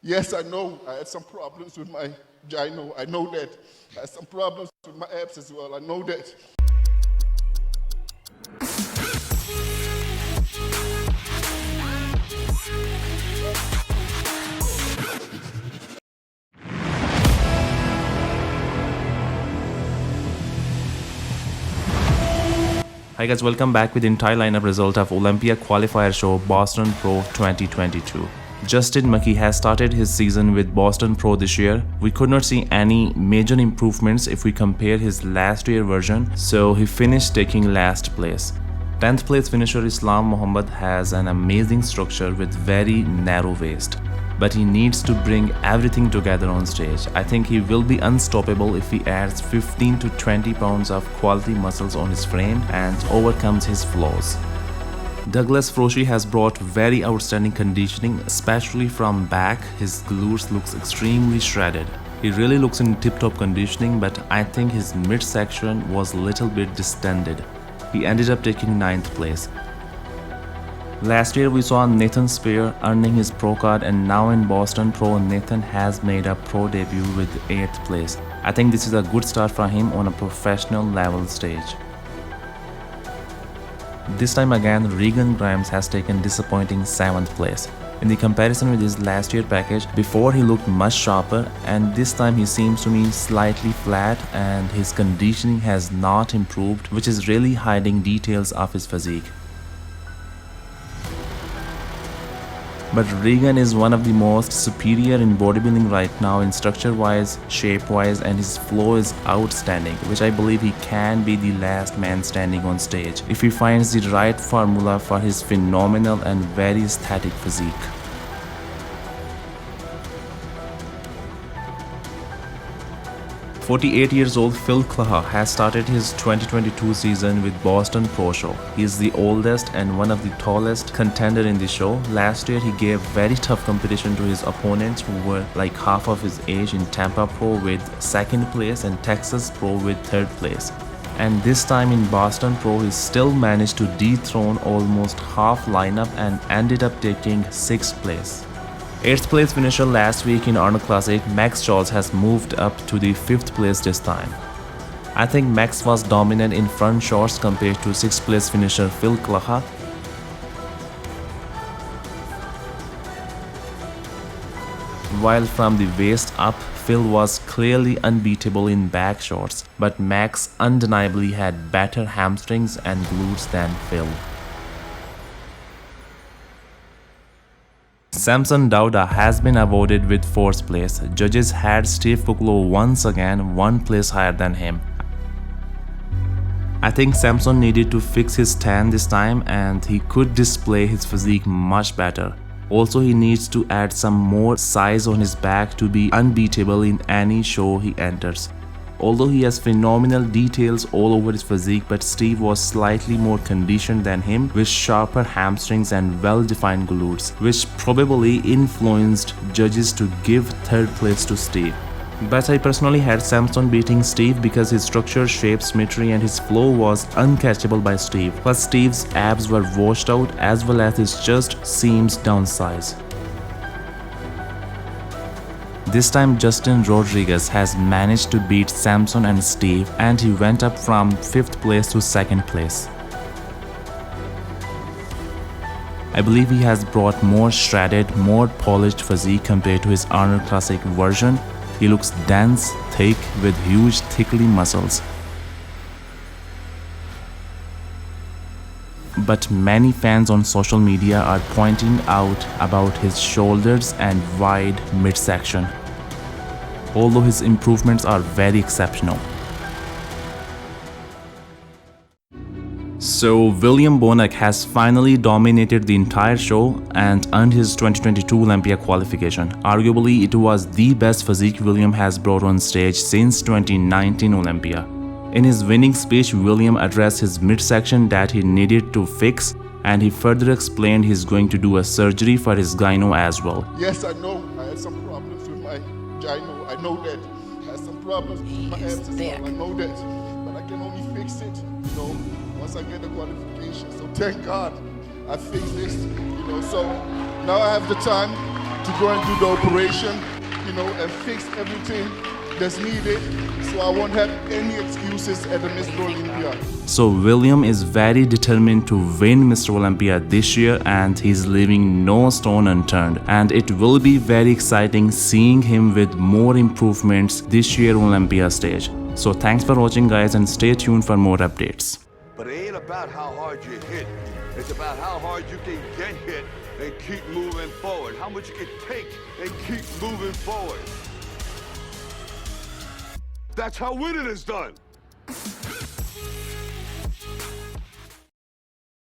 Yes, I know I had some problems with my gyno. I know that. I had some problems with my abs as well. I know that. Hi guys, welcome back with the entire lineup result of Olympia qualifier show Boston Pro 2022. Justin McKee has started his season with Boston Pro this year. We could not see any major improvements if we compare his last year version, so he finished taking last place. 10th place finisher Islam Muhammad has an amazing structure with very narrow waist, but he needs to bring everything together on stage. I think he will be unstoppable if he adds 15 to 20 pounds of quality muscles on his frame and overcomes his flaws. Douglas Froshi has brought very outstanding conditioning, especially from back. His glutes looks extremely shredded. He really looks in tip-top conditioning, but I think his midsection was a little bit distended. He ended up taking 9th place. Last year we saw Nathan Spear earning his pro card, and now in Boston Pro Nathan has made a pro debut with 8th place. I think this is a good start for him on a professional level stage. This time again Regan Grimes has taken disappointing 7th place. In the comparison with his last year package, before he looked much sharper, and this time he seems to me slightly flat and his conditioning has not improved, which is really hiding details of his physique. But Regan is one of the most superior in bodybuilding right now in structure wise, shape wise, and his flow is outstanding, which I believe he can be the last man standing on stage if he finds the right formula for his phenomenal and very aesthetic physique. "48-year-old Phil Chala has started his 2022 season with Boston Pro Show. He is the oldest and one of the tallest contender in the show. Last year he gave very tough competition to his opponents who were like half of his age in Tampa Pro with 2nd place and Texas Pro with 3rd place. And this time in Boston Pro he still managed to dethrone almost half lineup and ended up taking 6th place. 8th place finisher last week in Arnold Classic, Max Charles has moved up to the 5th place this time. I think Max was dominant in front shorts compared to 6th place finisher Phil Chala. While from the waist up, Phil was clearly unbeatable in back shorts, but Max undeniably had better hamstrings and glutes than Phil. Samson Dowda has been awarded with 4th place. Judges had Steve Kuclo once again 1 place higher than him. I think Samson needed to fix his tan this time and he could display his physique much better. Also he needs to add some more size on his back to be unbeatable in any show he enters. Although he has phenomenal details all over his physique, but Steve was slightly more conditioned than him with sharper hamstrings and well-defined glutes, which probably influenced judges to give 3rd place to Steve. But I personally had Samson beating Steve because his structure, shape, symmetry and his flow was uncatchable by Steve. Plus Steve's abs were washed out as well as his chest seams downsized. This time Justin Rodriguez has managed to beat Samson and Steve, and he went up from 5th place to 2nd place. I believe he has brought more shredded, more polished physique compared to his Arnold Classic version. He looks dense, thick, with huge thickly muscles. But many fans on social media are pointing out about his shoulders and wide midsection, although his improvements are very exceptional. So William Bonac has finally dominated the entire show and earned his 2022 Olympia qualification. Arguably it was the best physique William has brought on stage since 2019 Olympia. In his winning speech, William addressed his midsection that he needed to fix, and he further explained he's going to do a surgery for his gyno as well. Yes, I know I had some problems with my gyno. I know that. I had some problems with my abs as well. I know that. But I can only fix it, once I get the qualification. So thank God I fixed this, So now I have the time to go and do the operation, you know, and fix everything that's needed, so I won't have any excuses at the Mr. Olympia. So William is very determined to win Mr. Olympia this year, and he's leaving no stone unturned. And it will be very exciting seeing him with more improvements this year on Olympia stage. So thanks for watching guys, and stay tuned for more updates. But it ain't about how hard you hit. It's about how hard you can get hit and keep moving forward. How much you can take and keep moving forward. That's how winning is done.